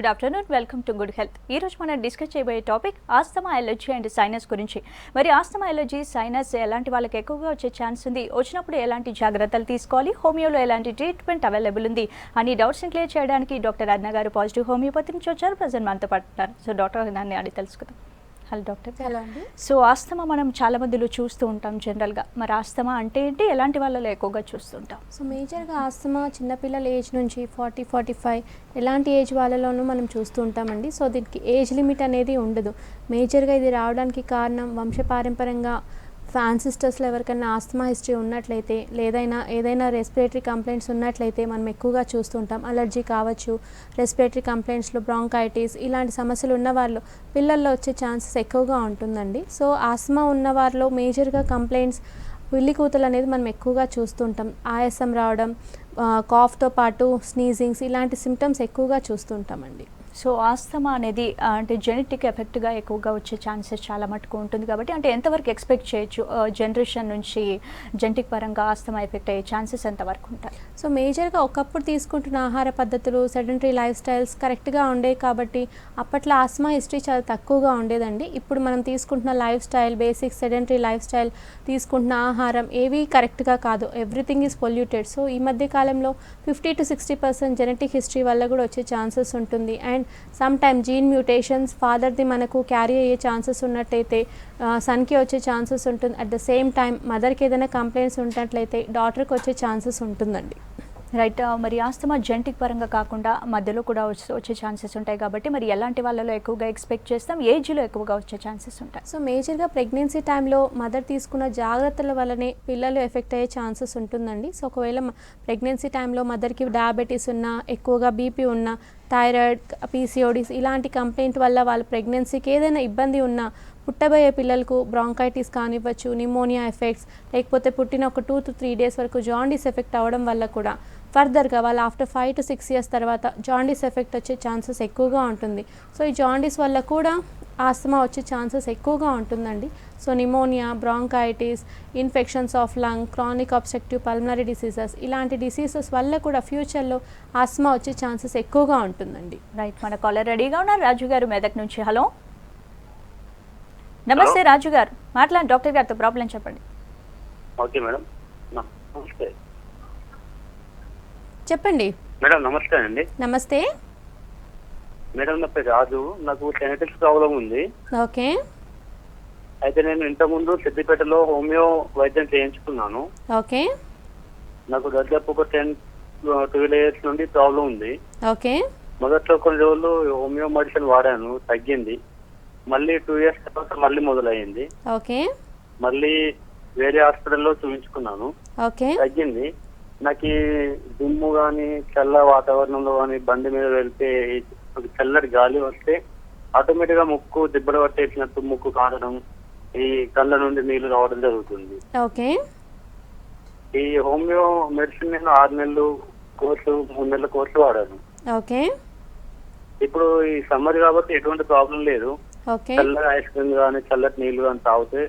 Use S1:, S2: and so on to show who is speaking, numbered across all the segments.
S1: Good afternoon, welcome to good health. ఈ రోజు మనం డిస్కస్ చేయబోయే topic asthma, allergy and sinus గురించి. మరి ఆస్తమా, ఎలర్జీ, సైనస్ ఎలాంటి వాళ్ళకి ఎక్కువగా వచ్చే ఛాన్స్ ఉంది, వచ్చినప్పుడు ఎలాంటి జాగ్రత్తలు తీసుకోవాలి, హోమియోలో ఎలాంటి ట్రీట్మెంట్ అవైలబుల్ ఉంది అని డౌట్స్ని క్లియర్ చేయడానికి డాక్టర్ అరుణ గారు పాజిటివ్ హోమియోపతి నుంచి వచ్చారు. ప్రజెంట్ మనతో పాటు ఉన్నారు. సో డాక్టర్ దాన్ని అడిగి తెలుసుకుందాం. Hello doctor.
S2: హలో అండి.
S1: సో ఆస్తమా మనం చాలా మందిలో చూస్తూ ఉంటాం జనరల్గా. మరి ఆస్తమా అంటే ఏంటి, ఎలాంటి వాళ్ళలో ఎక్కువగా చూస్తుంటాం?
S2: సో మేజర్గా ఆస్తమా చిన్నపిల్లల ఏజ్ నుంచి 40-45 ఎలాంటి ఏజ్ వాళ్ళలోనూ మనం చూస్తూ ఉంటామండి. సో దీనికి ఏజ్ లిమిట్ అనేది ఉండదు. మేజర్గా ఇది రావడానికి కారణం వంశపారంపర్యంగా యాన్సిస్టర్స్లో ఎవరికైనా ఆస్తమా హిస్టరీ ఉన్నట్లయితే, ఏదైనా రెస్పిరేటరీ కంప్లైంట్స్ ఉన్నట్లయితే మనం ఎక్కువగా చూస్తుంటాం. అలర్జీ కావచ్చు, రెస్పిరేటరీ కంప్లైంట్స్లో బ్రాంకైటిస్ ఇలాంటి సమస్యలు ఉన్న వాళ్ళు పిల్లల్లో వచ్చే ఛాన్సెస్ ఎక్కువగా ఉంటుందండి. సో ఆస్తమా ఉన్న వారిలో మేజర్గా కంప్లైంట్స్ ఉల్లి కూతలు అనేది మనం ఎక్కువగా చూస్తుంటాం. ఆయాసం రావడం, కాఫ్తో పాటు స్నీజింగ్స్ ఇలాంటి సిమ్టమ్స్ ఎక్కువగా చూస్తుంటామండి.
S1: సో ఆస్తమా అనేది అంటే జెనెటిక్ ఎఫెక్ట్గా ఎక్కువగా వచ్చే ఛాన్సెస్ చాలా మటుకు ఉంటుంది కాబట్టి అంటే ఎంతవరకు ఎక్స్పెక్ట్ చేయొచ్చు జనరేషన్ నుంచి జెనెటిక్ పరంగా ఆస్తమా ఎఫెక్ట్ అయ్యే ఛాన్సెస్ ఎంతవరకు ఉంటాయి?
S2: సో మేజర్గా ఒకప్పుడు తీసుకుంటున్న ఆహార పద్ధతులు, సెడెంటరీ లైఫ్ స్టైల్స్ కరెక్ట్గా ఉండేవి కాబట్టి అప్పట్లో ఆస్తమా హిస్టరీ చాలా తక్కువగా ఉండేదండి. ఇప్పుడు మనం తీసుకుంటున్న life style, basic sedentary life style, తీసుకుంటున్న ఆహారం ఏవి కరెక్ట్గా కాదు. Everything is polluted. సో ఈ మధ్య కాలంలో 50-60% జెనెటిక్ హిస్టరీ వల్ల కూడా వచ్చే ఛాన్సెస్ ఉంటుంది. And some time gene mutations ఫాదర్ది మనకు క్యారీ అయ్యే ఛాన్సెస్ ఉన్నట్టయితే సన్కి వచ్చే ఛాన్సెస్ ఉంటుంది. అట్ ద సేమ్ టైం మదర్కి ఏదైనా కంప్లైంట్స్ ఉన్నట్లయితే డాటర్కి వచ్చే ఛాన్సెస్ ఉంటుందండి.
S1: రైట్. మరి ఆస్తమా జెనెటిక్ పరంగా కాకుండా మధ్యలో కూడా వచ్చే ఛాన్సెస్ ఉంటాయి కాబట్టి మరి ఎలాంటి వాళ్ళలో ఎక్కువగా ఎక్స్పెక్ట్ చేస్తాం, ఏజ్లో ఎక్కువగా వచ్చే ఛాన్సెస్ ఉంటాయి?
S2: సో మేజర్గా ప్రెగ్నెన్సీ టైంలో మదర్ తీసుకున్న జాగ్రత్తల వల్లనే పిల్లలు ఎఫెక్ట్ అయ్యే ఛాన్సెస్ ఉంటుందండి. సో ఒకవేళ ప్రెగ్నెన్సీ టైంలో మదర్కి డయాబెటీస్ ఉన్నా, ఎక్కువగా బీపీ ఉన్నా, థైరాయిడ్, పీసీఓడీస్ ఇలాంటి కంప్లైంట్ వల్ల వాళ్ళ ప్రెగ్నెన్సీకి ఏదైనా ఇబ్బంది ఉన్నా, పుట్టబోయే పిల్లలకు బ్రాంకైటిస్ కానివ్వచ్చు, నిమోనియా ఎఫెక్ట్స్, లేకపోతే పుట్టిన ఒక 2-3 డేస్ వరకు జాండీస్ ఎఫెక్ట్ అవ్వడం వల్ల కూడా ఫర్దర్గా వాళ్ళు ఆఫ్టర్ 5-6 ఇయర్స్ తర్వాత జాండీస్ ఎఫెక్ట్ వచ్చే ఛాన్సెస్ ఎక్కువగా ఉంటుంది. సో ఈ జాండీస్ వల్ల కూడా ఆస్తమా వచ్చే ఛాన్సెస్ ఎక్కువగా ఉంటుందండి. So pneumonia, bronchitis, infections of lung, chronic obstructive pulmonary diseases ఇలాంటి డిసీజెస్ వల్ల కూడా ఫ్యూచర్లో ఆస్తమా వచ్చే ఛాన్సెస్ ఎక్కువగా ఉంటుందండి.
S1: రైట్. మన కాలర్ రెడీగా ఉన్నారు, రాజు గారు మెదక్ నుంచి. హలో నమస్తే రాజు గారు, మాట్లాడండి డాక్టర్ గారితో, ప్రాబ్లం చెప్పండి.
S3: ఓకే మేడం, నమస్తే
S2: చెప్పండి
S3: మేడం. నమస్తే అండి.
S2: నమస్తే
S3: మేడం, నా పేరు రాజు. నాకు జెనెటిక్స్ ప్రాబ్లం ఉంది.
S2: ఓకే.
S3: అయితే నేను ఇంతకుముందు సిద్దిపేటలో హోమియో వైద్యం చేయించుకున్నాను.
S2: ఓకే.
S3: నాకు దాదాపు ఒక 10-12 ఇయర్స్ నుండి ప్రాబ్లం ఉంది.
S2: ఓకే.
S3: మొదట్లో కొన్ని రోజులు హోమియో మెడిసిన్ వాడాను, తగ్గింది. మళ్ళీ 2 ఇయర్స్ తర్వాత మళ్ళీ మొదలయ్యింది.
S2: ఓకే.
S3: మళ్ళీ వేరే హాస్పిటల్లో చూపించుకున్నాను,
S2: ఓకే.
S3: తగ్గింది. నాకు ఈ దుమ్ము కానీ, చల్ల వాతావరణంలో కానీ, బండి మీద వెళ్తే చల్లటి గాలి వస్తే ఆటోమేటిక్ గా ముక్కు దిబ్బలు పట్టేసినట్టు ముక్కు కారడం, ఈ కళ్ళ నుండి నీళ్లు రావడం జరుగుతుంది.
S2: ఓకే.
S3: ఈ హోమియో మెడిసిన్ నేను 6 నెలలు కోర్సు, 3 నెలల కోర్సు వాడాను.
S2: ఓకే.
S3: ఇప్పుడు ఈ సమ్మర్ కాబట్టి ఎటువంటి ప్రాబ్లం లేదు.
S2: ఓకే.
S3: చల్లగా ఐస్ క్రీమ్ కానీ, చల్లటి నీళ్లు కానీ తాగితే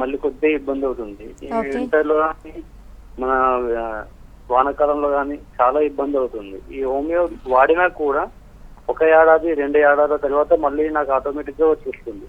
S3: మళ్ళీ కొద్దిగా ఇబ్బంది అవుతుంది. ఈ వింటర్ లో కానీ, మన వానాకాలంలో కానీ చాలా ఇబ్బంది అవుతుంది. ఈ హోమియో వాడినా కూడా 1 ఏడాది 2 ఏడాది తర్వాత మళ్ళీ నాకు ఆటోమేటిక్ గా వచ్చేస్తుంది.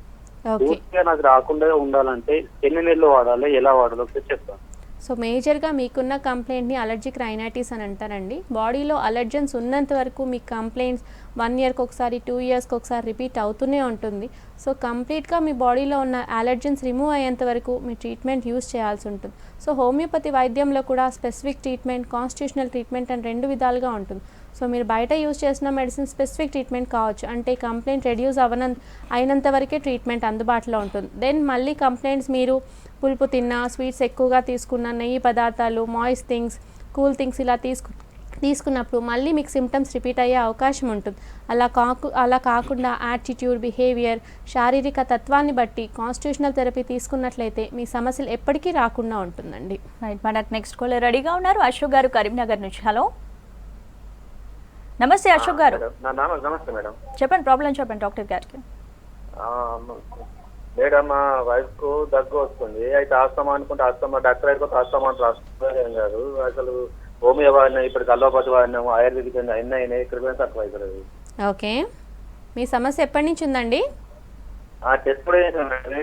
S3: పూర్తిగా నాకు రాకుండా ఉండాలంటే ఎన్ని నెలలు వాడాలి, ఎలా వాడాలో ఒకసారి చెప్తాను.
S2: సో మేజర్గా మీకున్న కంప్లైంట్ని అలర్జిక్ రైనైటిస్ అని అంటారండి. బాడీలో అలర్జెన్స్ ఉన్నంత వరకు మీ కంప్లైంట్స్ 1 ఇయర్కి ఒకసారి, 2 ఇయర్స్కి ఒకసారి రిపీట్ అవుతూనే ఉంటుంది. సో కంప్లీట్గా మీ బాడీలో ఉన్న అలర్జెన్స్ రిమూవ్ అయ్యేంత వరకు మీ ట్రీట్మెంట్ యూజ్ చేయాల్సి ఉంటుంది. సో హోమియోపతి వైద్యంలో కూడా స్పెసిఫిక్ ట్రీట్మెంట్, కాన్స్టిట్యూషనల్ ట్రీట్మెంట్ అని 2 విధాలుగా ఉంటుంది. సో మీరు బయట యూజ్ చేసిన మెడిసిన్ స్పెసిఫిక్ ట్రీట్మెంట్ కావచ్చు, అంటే కంప్లైంట్ రెడ్యూస్ అయినంత వరకే ట్రీట్మెంట్ అందుబాటులో ఉంటుంది. దెన్ మళ్ళీ కంప్లైంట్స్ మీరు పులుపు తిన్నా, స్వీట్స్ ఎక్కువగా తీసుకున్న, నెయ్యి పదార్థాలు, మాయిస్ట్ థింగ్స్, కూల్ థింగ్స్ ఇలా తీసుకున్నప్పుడు మళ్ళీ మీకు సిమ్టమ్స్ రిపీట్ అయ్యే అవకాశం ఉంటుంది. అలా కాకుండా యాటిట్యూడ్, బిహేవియర్, శారీరక తత్వాన్ని బట్టి కాన్స్టిట్యూషనల్ థెరపీ తీసుకున్నట్లయితే మీ సమస్యలు ఎప్పటికీ రాకుండా ఉంటుందండి.
S1: రైట్. మనకు నెక్స్ట్ కాలర్ రెడీగా ఉన్నారు, అశోక్ గారు కరీంనగర్ నుంచి. హలో నమస్తే అశోక్ గారు.
S3: నమస్తే మేడం, చెప్పండి,
S1: ప్రాబ్లం చెప్పండి డాక్టర్ గారికి.
S3: మేడం, మా వైఫ్ కు దగ్గు వస్తుంది. అయితే ఆస్తమా అనుకుంటే ఆస్తమా, డాక్టర్ అయిపోతే ఆస్తమా అంటే రాష్ట్రం గారు అసలు హోమియో వాడినా, ఇప్పుడు అలోపతి వాడినాము, ఆయుర్వేదిక్ అయినా ఇక్కడ తక్కువ అవుతుంది.
S2: ఓకే. మీ సమస్య ఎప్పటి నుంచి ఉందండి?
S3: ఆ టెస్ట్ కూడా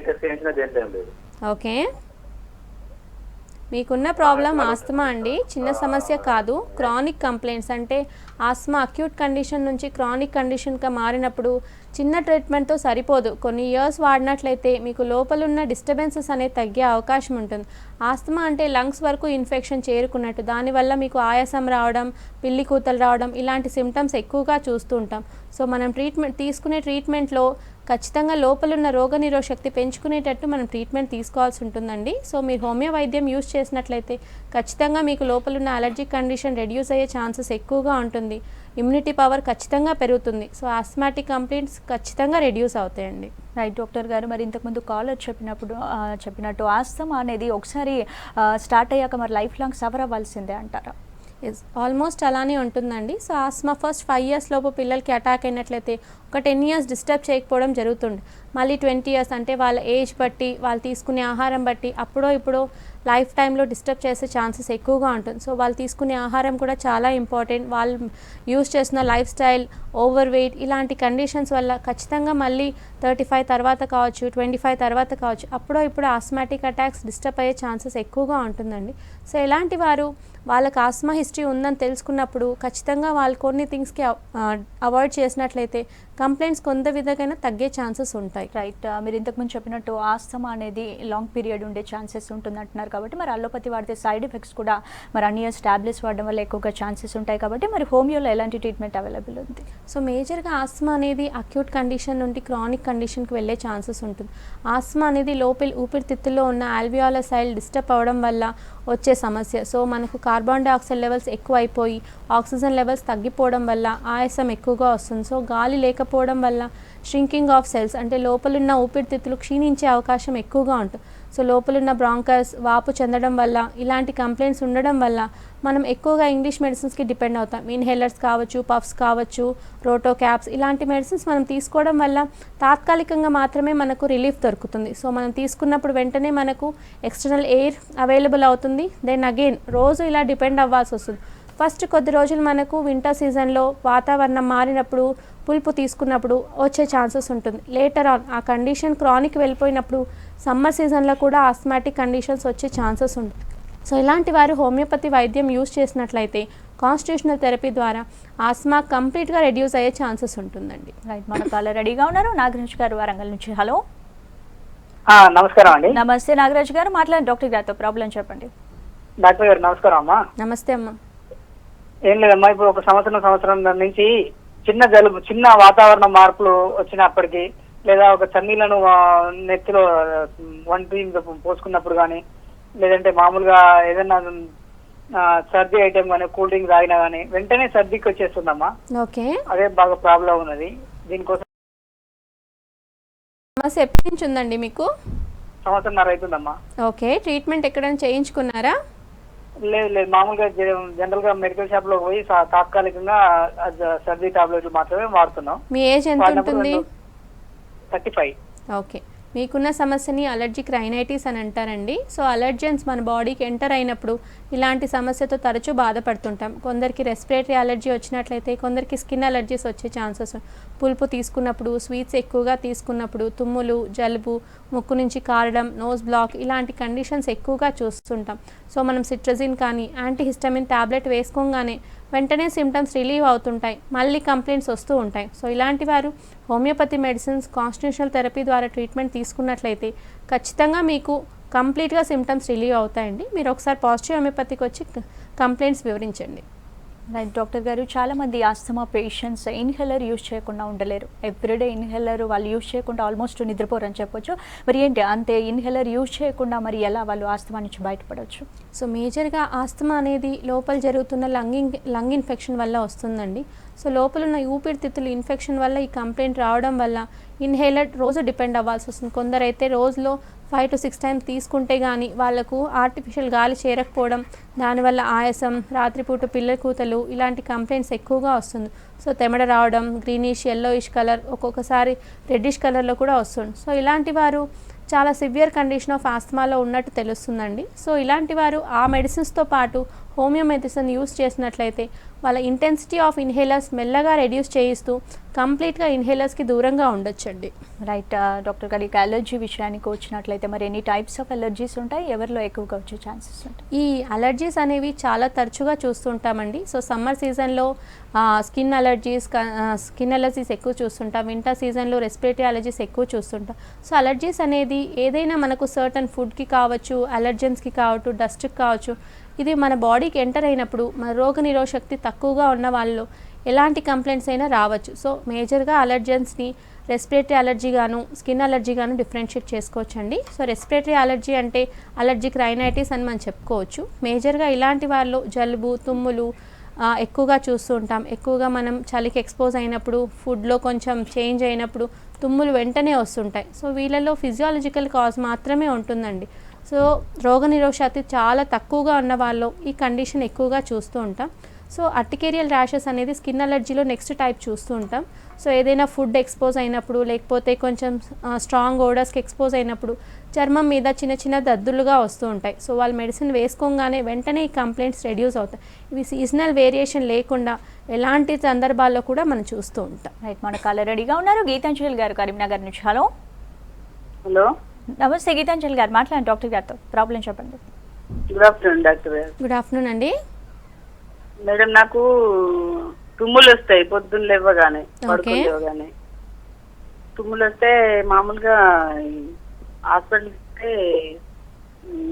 S3: టెస్ట్ చేసినా దేంట్లో ఏం లేదు.
S2: ఓకే, మీకున్న ప్రాబ్లం ఆస్తమా అండి, చిన్న సమస్య కాదు. క్రానిక్ కంప్లైంట్స్ అంటే ఆస్మా అక్యూట్ కండిషన్ నుంచి క్రానిక్ కండిషన్గా మారినప్పుడు చిన్న ట్రీట్మెంట్తో సరిపోదు. కొన్ని ఇయర్స్ వాడినట్లయితే మీకు లోపలున్న డిస్టర్బెన్సెస్ అనేది తగ్గే అవకాశం ఉంటుంది. ఆస్తమా అంటే లంగ్స్ వరకు ఇన్ఫెక్షన్ చేరుకున్నట్టు, దానివల్ల మీకు ఆయాసం రావడం, పిల్లి కూతలు రావడం ఇలాంటి సిమ్టమ్స్ ఎక్కువగా చూస్తూ ఉంటాం. సో మనం తీసుకునే ట్రీట్మెంట్లో ఖచ్చితంగా లోపలున్న రోగనిరోధక శక్తి పెంచుకునేటట్టు మనం ట్రీట్మెంట్ తీసుకోవాల్సి ఉంటుందండి. సో మీరు హోమియో వైద్యం యూస్ చేసినట్లయితే ఖచ్చితంగా మీకు లోపలున్న అలర్జిక్ కండిషన్ రెడ్యూస్ అయ్యే ఛాన్సెస్ ఎక్కువగా ఉంటుంది. ఇమ్యూనిటీ పవర్ ఖచ్చితంగా పెరుగుతుంది. సో ఆస్మాటిక్ కంప్లైంట్స్ ఖచ్చితంగా రెడ్యూస్ అవుతాయండి.
S1: రైట్ డాక్టర్ గారు, మరి ఇంతకుముందు కాలర్ చెప్పినట్టు ఆస్తమా అనేది ఒకసారి స్టార్ట్ అయ్యాక మరి లైఫ్ లాంగ్ సఫర్ అవ్వాల్సిందే అంటారా?
S2: ఎస్, ఆల్మోస్ట్ అలానే ఉంటుందండి. సో ఆస్మా ఫస్ట్ 5 years లోపు పిల్లలకి అటాక్ అయినట్లయితే ఒక 10 years డిస్టర్బ్ చేయకపోవడం జరుగుతుంది. మళ్ళీ 20 years అంటే వాళ్ళ ఏజ్ బట్టి, వాళ్ళు తీసుకునే ఆహారం బట్టి అప్పుడో ఇప్పుడో లైఫ్ టైంలో డిస్టర్బ్ చేసే ఛాన్సెస్ ఎక్కువగా ఉంటుంది. సో వాళ్ళు తీసుకునే ఆహారం కూడా చాలా ఇంపార్టెంట్. వాళ్ళు యూస్ చేసిన లైఫ్ స్టైల్, ఓవర్ వెయిట్ ఇలాంటి కండిషన్స్ వల్ల ఖచ్చితంగా మళ్ళీ 35 తర్వాత కావచ్చు, 25 తర్వాత కావచ్చు, అప్పుడో ఇప్పుడు ఆస్మాటిక్ అటాక్స్ డిస్టర్బ్ అయ్యే ఛాన్సెస్ ఎక్కువగా ఉంటుందండి. సో ఇలాంటి వారు వాళ్ళకి ఆస్మా హిస్టరీ ఉందని తెలుసుకున్నప్పుడు ఖచ్చితంగా వాళ్ళు కొన్ని థింగ్స్కి అవాయిడ్ చేసినట్లయితే కంప్లైంట్స్ కొంత విధంగా తగ్గే ఛాన్సెస్ ఉంటాయి.
S1: రైట్, మీరు ఇంతకుముందు చెప్పినట్టు ఆస్తమా అనేది లాంగ్ పీరియడ్ ఉండే ఛాన్సెస్ ఉంటుంది అంటున్నారు కాబట్టి మరి అల్లోపతి వాడితే సైడ్ ఎఫెక్ట్స్ కూడా మరి అన్ని ఇయర్స్ టాబ్లెట్స్ వాడడం వల్ల ఎక్కువగా ఛాన్సెస్ ఉంటాయి కాబట్టి మరి హోమియోలో ఎలాంటి ట్రీట్మెంట్ అవైలబుల్ ఉంది?
S2: సో మేజర్గా ఆస్మా అనేది అక్యూట్ కండిషన్ నుండి క్రానిక్ కండిషన్కి వెళ్ళే ఛాన్సెస్ ఉంటుంది. ఆస్మా అనేది ఊపిరితిత్తుల్లో ఉన్న ఆల్వియోలర్ సైల్ డిస్టర్బ్ అవ్వడం వల్ల వచ్చే సమస్య. సో మనకు కార్బన్ డైఆక్సైడ్ లెవెల్స్ ఎక్కువ అయిపోయి ఆక్సిజన్ లెవెల్స్ తగ్గిపోవడం వల్ల ఆయాసం ఎక్కువగా వస్తుంది. సో గాలి లేకపోవడం వల్ల షింకింగ్ ఆఫ్ సెల్స్ అంటే లోపలున్న ఊపిరితిత్తులు క్షీణించే అవకాశం ఎక్కువగా ఉంటుంది. సో లోపలున్న బ్రాంకస్ వాపు చెందడం వల్ల ఇలాంటి కంప్లైంట్స్ ఉండడం వల్ల మనం ఎక్కువగా ఇంగ్లీష్ మెడిసిన్స్కి డిపెండ్ అవుతాం. ఇన్హేలర్స్ కావచ్చు, పఫ్స్ కావచ్చు, రోటో క్యాప్స్ ఇలాంటి మెడిసిన్స్ మనం తీసుకోవడం వల్ల తాత్కాలికంగా మాత్రమే మనకు రిలీఫ్ దొరుకుతుంది. సో మనం తీసుకున్నప్పుడు వెంటనే మనకు ఎక్స్టర్నల్ ఎయిర్ అవైలబుల్ అవుతుంది. దెన్ అగైన్ రోజు ఇలా డిపెండ్ అవ్వాల్సి వస్తుంది. ఫస్ట్ కొద్ది రోజులు మనకు వింటర్ సీజన్లో వాతావరణం మారినప్పుడు పులుపు తీసుకున్నప్పుడు వచ్చే ఛాన్సెస్ ఉంటుంది. లేటర్ ఆన్ ఆ కండిషన్ క్రానిక్ వెళ్ళిపోయినప్పుడు సమ్మర్ సీజన్లో కూడా ఆస్మాటిక్ కండిషన్స్ వచ్చే ఛాన్సెస్ ఉంటుంది. సో ఇలాంటి వారు హోమియోపతి వైద్యం యూస్ చేసినట్లయితే కాన్స్టిట్యూషనల్ థెరపీ ద్వారా ఆస్మా కంప్లీట్గా రెడ్యూస్ అయ్యే ఛాన్సెస్ ఉంటుందండి.
S1: రైట్, మన కాలర్ రెడీగా ఉన్నారు. నాగరాజ్ గారు వరంగల్ నుంచి. హలో,
S3: నమస్కారం అండి.
S1: నమస్తే నాగరాజ్ గారు, మాట్లాడండి డాక్టర్ గారితో. ప్రాబ్లం చెప్పండి.
S3: డాక్టర్ గారు నమస్కారం అమ్మా.
S2: నమస్తే అమ్మా.
S3: ఏం లేదమ్మా, ఇప్పుడు ఒక సంవత్సరం నుంచి చిన్న జలుబు, చిన్న వాతావరణ మార్పులు వచ్చినప్పటికీ లేదా ఒక చన్నీలను నెత్తిలో వంటి పోసుకున్నప్పుడు కానీ లేదంటే మామూలుగా ఏదైనా సర్దీ ఐటెం కానీ కూల్ డ్రింక్ తాగినా కానీ వెంటనే సర్దీకి వచ్చేస్తుందమ్మా.
S2: ఓకే,
S3: అదే బాగా ప్రాబ్లం ఉన్నది. దీనికోసం
S2: సమస్య ఎప్పటి నుంచి ఉందండి మీకు?
S3: 1.5 సంవత్సరం అవుతుందమ్మా.
S2: ఓకే, ట్రీట్మెంట్ ఎక్కడైనా చేయించుకున్నారా?
S3: లేదు, మామూలుగా జనరల్ గా మెడికల్ షాప్ లో పోయి తాత్కాలికంగా సర్దీ టాబ్లెట్లు మాత్రమే వాడుతున్నాం.
S2: మీ ఏజ్ ఎంత ఉంటుంది?
S3: 35.
S2: ఓకే, మీకున్న సమస్యని అలర్జిక్ రైనైటిస్ అని అంటారండి. సో అలర్జెన్స్ మన బాడీకి ఎంటర్ అయినప్పుడు ఇలాంటి సమస్యతో తరచూ బాధపడుతుంటాం. కొందరికి రెస్పిరేటరీ అలర్జీ వచ్చినట్లయితే కొందరికి స్కిన్ అలర్జీస్ వచ్చే ఛాన్సెస్. పులుపు తీసుకున్నప్పుడు, స్వీట్స్ ఎక్కువగా తీసుకున్నప్పుడు, తుమ్ములు, జలుబు, ముక్కు నుంచి కారడం, నోస్ బ్లాక్ ఇలాంటి కండిషన్స్ ఎక్కువగా చూస్తుంటాం. సో మనం సిట్రజిన్ కానీ యాంటీహిస్టమిన్ ట్యాబ్లెట్ వేసుకోగానే వెంటనే సిమ్టమ్స్ రిలీవ్ అవుతుంటాయి, మళ్ళీ కంప్లైంట్స్ వస్తూ ఉంటాయి. సో ఇలాంటి వారు హోమియోపతి మెడిసిన్స్, కాన్స్టిట్యూషనల్ థెరపీ ద్వారా ట్రీట్మెంట్ తీసుకున్నట్లయితే ఖచ్చితంగా మీకు కంప్లీట్గా సిమ్టమ్స్ రిలీవ్ అవుతాయండి. మీరు ఒకసారి పాజిటివ్ హోమియోపతికి వచ్చి కంప్లైంట్స్ వివరించండి.
S1: రైట్ డాక్టర్ గారు, చాలామంది ఆస్తమా పేషెంట్స్ ఇన్హేలర్ యూజ్ చేయకుండా ఉండలేరు. ఎవ్రీడే ఇన్హేలర్ వాళ్ళు యూజ్ చేయకుండా ఆల్మోస్ట్ నిద్రపోరని చెప్పొచ్చు. మరి ఏంటి అంతే ఇన్హేలర్ యూజ్ చేయకుండా మరి ఎలా వాళ్ళు ఆస్తమా నుంచి బయటపడవచ్చు?
S2: సో మేజర్గా ఆస్తమా అనేది లోపల జరుగుతున్న లంగ్ ఇన్ఫెక్షన్ వల్ల వస్తుందండి. సో లోపల ఉన్న ఊపిరితిత్తులు ఇన్ఫెక్షన్ వల్ల ఈ కంప్లైంట్ రావడం వల్ల ఇన్హేలర్ రోజు డిపెండ్ అవ్వాల్సి వస్తుంది. కొందరైతే రోజులో 5 to 6 times తీసుకుంటే కానీ వాళ్ళకు ఆర్టిఫిషియల్ గాలి చేరకపోవడం, దానివల్ల ఆయాసం, రాత్రిపూట పిల్లల కూతలు ఇలాంటి కంప్లైంట్స్ ఎక్కువగా వస్తుంది. సో తెమడ రావడం, గ్రీనిష్, yellowish కలర్, ఒక్కొక్కసారి రెడ్డిష్ కలర్లో కూడా వస్తుంది. సో ఇలాంటి వారు చాలా సివియర్ కండిషన్ ఆఫ్ ఆస్తమాలో ఉన్నట్టు తెలుస్తుందండి. సో ఇలాంటి వారు ఆ మెడిసిన్స్తో పాటు హోమియో మెడిసిన్ యూస్ చేసినట్లయితే వాళ్ళ ఇంటెన్సిటీ ఆఫ్ ఇన్హేలర్స్ మెల్లగా రెడ్యూస్ చేయిస్తూ కంప్లీట్గా ఇన్హేలర్స్కి దూరంగా ఉండొచ్చండి.
S1: రైట్ డాక్టర్ గారు, ఇక అలర్జీ విషయానికి వచ్చినట్లయితే మరి ఎన్ని టైప్స్ ఆఫ్ అలర్జీస్ ఉంటాయి, ఎవరిలో ఎక్కువగా వచ్చే ఛాన్సెస్ ఉంటాయి?
S2: ఈ అలర్జీస్ అనేవి చాలా తరచుగా చూస్తుంటామండి. సో సమ్మర్ సీజన్లో స్కిన్ అలర్జీస్ ఎక్కువ చూస్తుంటాం. వింటర్ సీజన్లో రెస్పిరేటరీ అలర్జీస్ ఎక్కువ చూస్తుంటాం. సో అలర్జీస్ అనేది ఏదైనా మనకు సర్టన్ ఫుడ్కి కావచ్చు, అలర్జెన్స్కి కావచ్చు, డస్ట్కి కావచ్చు, ఇది మన బాడీకి ఎంటర్ అయినప్పుడు మన రోగనిరోధక శక్తి తక్కువగా ఉన్న వాళ్ళు ఎలాంటి కంప్లైంట్స్ అయినా రావచ్చు. సో మేజర్గా అలర్జెన్స్ని రెస్పిరేటరీ అలర్జీ గాను, స్కిన్ అలర్జీ గాను డిఫరెన్షియేట్ చేసుకోవచ్చండి. సో రెస్పిరేటరీ అలర్జీ అంటే అలర్జిక్ రైనైటిస్ అని మనం చెప్పుకోవచ్చు. మేజర్గా ఇలాంటి వాళ్ళు జలుబు, తుమ్ములు ఎక్కువగా చూస్తూ ఉంటాం. ఎక్కువగా మనం చలికి ఎక్స్పోజ్ అయినప్పుడు, ఫుడ్లో కొంచెం చేంజ్ అయినప్పుడు తుమ్ములు వెంటనే వస్తుంటాయి. సో వీళ్ళలో ఫిజియాలజికల్ కాజ్ మాత్రమే ఉంటుందండి. సో రోగనిరోధక శక్తి చాలా తక్కువగా ఉన్న వాళ్ళు ఈ కండిషన్ ఎక్కువగా చూస్తూ ఉంటాం. సో అర్టికేరియల్ ర్యాషెస్ అనేది స్కిన్ అలర్జీలో నెక్స్ట్ టైప్ చూస్తూ ఉంటాం. సో ఏదైనా ఫుడ్ ఎక్స్పోజ్ అయినప్పుడు, లేకపోతే కొంచెం స్ట్రాంగ్ ఓడర్స్కి ఎక్స్పోజ్ అయినప్పుడు చర్మం మీద చిన్న చిన్న దద్దులుగా వస్తూ ఉంటాయి. సో వాళ్ళు మెడిసిన్ వేసుకోగానే వెంటనే ఈ కంప్లైంట్స్ రెడ్యూస్ అవుతాయి. ఇవి సీజనల్ వేరియేషన్ లేకుండా ఎలాంటి సందర్భాల్లో కూడా మనం చూస్తూ ఉంటాం.
S1: రైట్, మన కాలర్ రెడీగా ఉన్నారు. గీతాంజలి గారు కరీంనగర్ నుంచి. హలో
S4: హలో,
S1: నమస్తే గీతాంజలి గారు, మాట్లాడండి డాక్టర్ గారితో. ప్రాబ్లం చెప్పండి.
S4: గుడ్ ఆఫ్టర్నూన్ డాక్టర్ గారు.
S2: గుడ్ ఆఫ్టర్నూన్ అండి.
S4: మేడం, నాకు తుమ్ములు వస్తాయి పొద్దున్న లేవగానే, పడుకుని లేవగానే తుమ్ములు వస్తే మామూలుగా హాస్పిటల్కి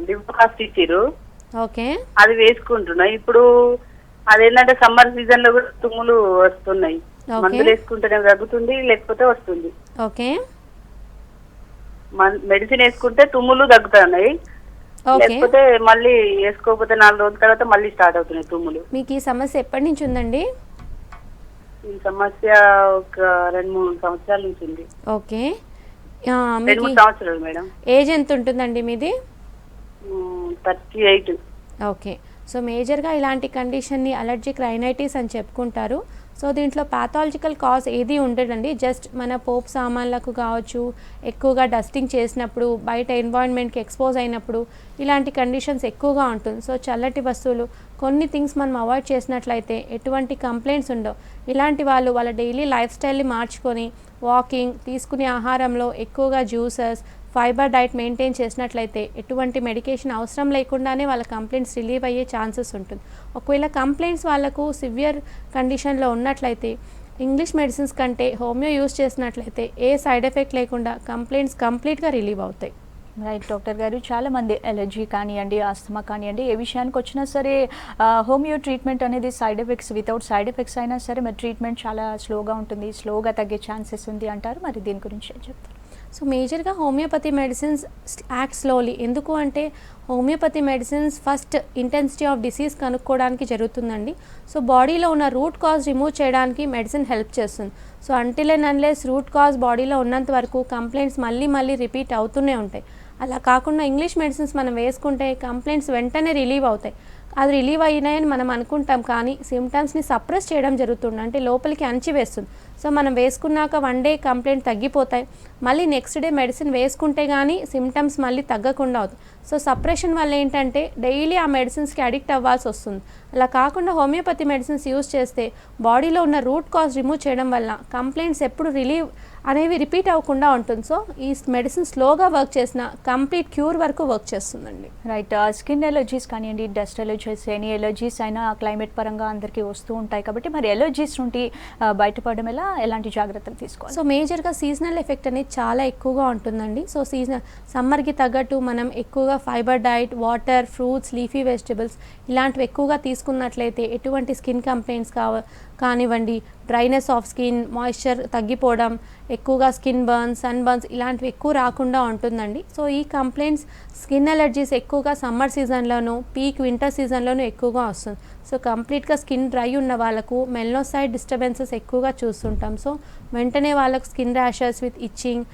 S4: లింఫాస్ట్ ఇచ్చిర్రు.
S2: ఓకే,
S4: అది వేసుకుంటున్నా. ఇప్పుడు అదేంటంటే సమ్మర్ సీజన్ లో కూడా తుమ్ములు వస్తున్నాయి. మందులు వేసుకుంటేనే తగ్గుతుంది, లేకపోతే వస్తుంది.
S2: ఓకే,
S4: మెడిసిన్ వేసుకుంటే తుమ్ములు తగ్గుతున్నాయి, లేకపోతే మళ్ళీ వేసుకోకపోతే 4 రోజుల తర్వాత మళ్ళీ స్టార్ట్ అవుతున్నాయి తుమ్ములు.
S2: మీకు ఈ సమస్య ఎప్పటి నుంచి ఉందండి?
S4: ఈ సమస్య ఒక 2-3 సంవత్సరాల నుంచి ఉంది.
S2: ఓకే,
S4: 2-3 సంవత్సరాలు మేడం.
S2: ఏజ్ ఎంత ఉంటుందండి మీది?
S4: 38.
S2: ఓకే, సో మేజర్గా ఇలాంటి కండిషన్ని అలర్జిక్ రైనైటిస్ అని చెప్పుకుంటారు. సో దీంట్లో ప్యాథాలజికల్ కాజ్ ఏది ఉండదండి. జస్ట్ మన పోప్ సామాన్లకు కావచ్చు, ఎక్కువగా డస్టింగ్ చేసినప్పుడు, బయట ఎన్వైరన్మెంట్కి ఎక్స్పోజ్ అయినప్పుడు ఇలాంటి కండిషన్స్ ఎక్కువగా ఉంటుంది. సో చల్లటి వస్తువులు కొన్ని థింగ్స్ మనం అవాయిడ్ చేసినట్లయితే ఎటువంటి కంప్లైంట్స్ ఉండవు. ఇలాంటి వాళ్ళు వాళ్ళ డైలీ లైఫ్ స్టైల్ని మార్చుకొని వాకింగ్, తీసుకునే ఆహారంలో ఎక్కువగా జ్యూసెస్, ఫైబర్ డైట్ మెయింటైన్ చేసినట్లయితే ఎటువంటి మెడికేషన్ అవసరం లేకుండానే వాళ్ళ కంప్లైంట్స్ రిలీవ్ అయ్యే ఛాన్సెస్ ఉంటుంది. ఒకవేళ కంప్లైంట్స్ వాళ్ళకు సివియర్ కండిషన్లో ఉన్నట్లయితే ఇంగ్లీష్ మెడిసిన్స్ కంటే హోమియో యూస్ చేసినట్లయితే ఏ సైడ్ ఎఫెక్ట్ లేకుండా కంప్లైంట్స్ కంప్లీట్గా రిలీవ్ అవుతాయి.
S1: రైట్ డాక్టర్ గారు, చాలామంది ఎలర్జీ కానివ్వండి, ఆస్తమా కానివ్వండి, ఏ విషయానికి వచ్చినా సరే హోమియో ట్రీట్మెంట్ అనేది side effects, without side effects అయినా సరే మరి ట్రీట్మెంట్ చాలా స్లోగా ఉంటుంది, స్లోగా తగ్గే ఛాన్సెస్ ఉంది అంటారు. మరి దీని గురించి ఏం చెప్తారు?
S2: సో మేజర్గా హోమియోపతి మెడిసిన్స్ యాక్ట్ స్లోలీ. ఎందుకు అంటే homeopathy medicines first intensity of disease కనుక్కోవడానికి జరుగుతుందండి. సో బాడీలో ఉన్న రూట్ కాజ్ రిమూవ్ చేయడానికి మెడిసిన్ హెల్ప్ చేస్తుంది. So until and unless root cause బాడీలో ఉన్నంత వరకు కంప్లైంట్స్ మళ్ళీ రిపీట్ అవుతూనే ఉంటాయి. అలా కాకుండా ఇంగ్లీష్ మెడిసిన్స్ మనం వేసుకుంటే కంప్లైంట్స్ వెంటనే రిలీవ్ అవుతాయి. అది రిలీవ్ అయినాయని మనం అనుకుంటాం, కానీ సిమ్టమ్స్ని సప్రెస్ చేయడం జరుగుతుంది, అంటే లోపలికి అణచివేస్తుంది. సో మనం వేసుకున్నాక 1 డే కంప్లైంట్ తగ్గిపోతాయి, మళ్ళీ నెక్స్ట్ డే మెడిసిన్ వేసుకుంటే కానీ సిమ్టమ్స్ మళ్ళీ తగ్గకుండా అవుతుంది. సో సప్రెషన్ వల్ల ఏంటంటే డైలీ ఆ మెడిసిన్స్కి అడిక్ట్ అవ్వాల్సి వస్తుంది. అలా కాకుండా హోమియోపతి మెడిసిన్స్ యూస్ చేస్తే బాడీలో ఉన్న రూట్ కాజ్ రిమూవ్ చేయడం వల్ల కంప్లైంట్స్ ఎప్పుడు రిలీవ్ అనేవి రిపీట్ అవ్వకుండా ఉంటుంది. సో ఈ మెడిసిన్ స్లోగా వర్క్ చేసిన కంప్లీట్ క్యూర్ వరకు వర్క్ చేస్తుందండి.
S1: రైట్, స్కిన్ ఎలర్జీస్ కానివ్వండి, డస్ట్ ఎలర్జీస్, ఎనీ ఎలర్జీస్ అయినా క్లైమేట్ పరంగా అందరికీ వస్తూ ఉంటాయి కాబట్టి మరి ఎలర్జీస్ నుండి బయటపడడం ఎలా, ఎలాంటి జాగ్రత్తలు తీసుకోవాలి?
S2: సో మేజర్గా సీజనల్ ఎఫెక్ట్ అనేది చాలా ఎక్కువగా ఉంటుందండి. సో సమ్మర్కి తగ్గట్టు మనం ఎక్కువగా fibre diet, water, fruits, leafy vegetables ఇలాంటివి ఎక్కువగా తీసుకున్నట్లయితే ఎటువంటి స్కిన్ కంప్లైంట్స్ కానివ్వండి, డ్రైనెస్ ఆఫ్ స్కిన్, మాయిశ్చర్ తగ్గిపోవడం, ఎక్కువగా స్కిన్ బర్న్స్, సన్ బర్న్స్ ఇలాంటివి ఎక్కువ రాకుండా ఉంటుందండి. సో ఈ కంప్లైంట్స్, స్కిన్ అలర్జీస్ ఎక్కువగా సమ్మర్ సీజన్లోనూ, పీక్ వింటర్ సీజన్లోనూ ఎక్కువగా వస్తుంది. సో కంప్లీట్గా స్కిన్ డ్రై ఉన్న వాళ్ళకు మెల్నోసైడ్ డిస్టర్బెన్సెస్ ఎక్కువగా చూస్తుంటాం. సో వెంటనే వాళ్ళకు skin rashes with itching,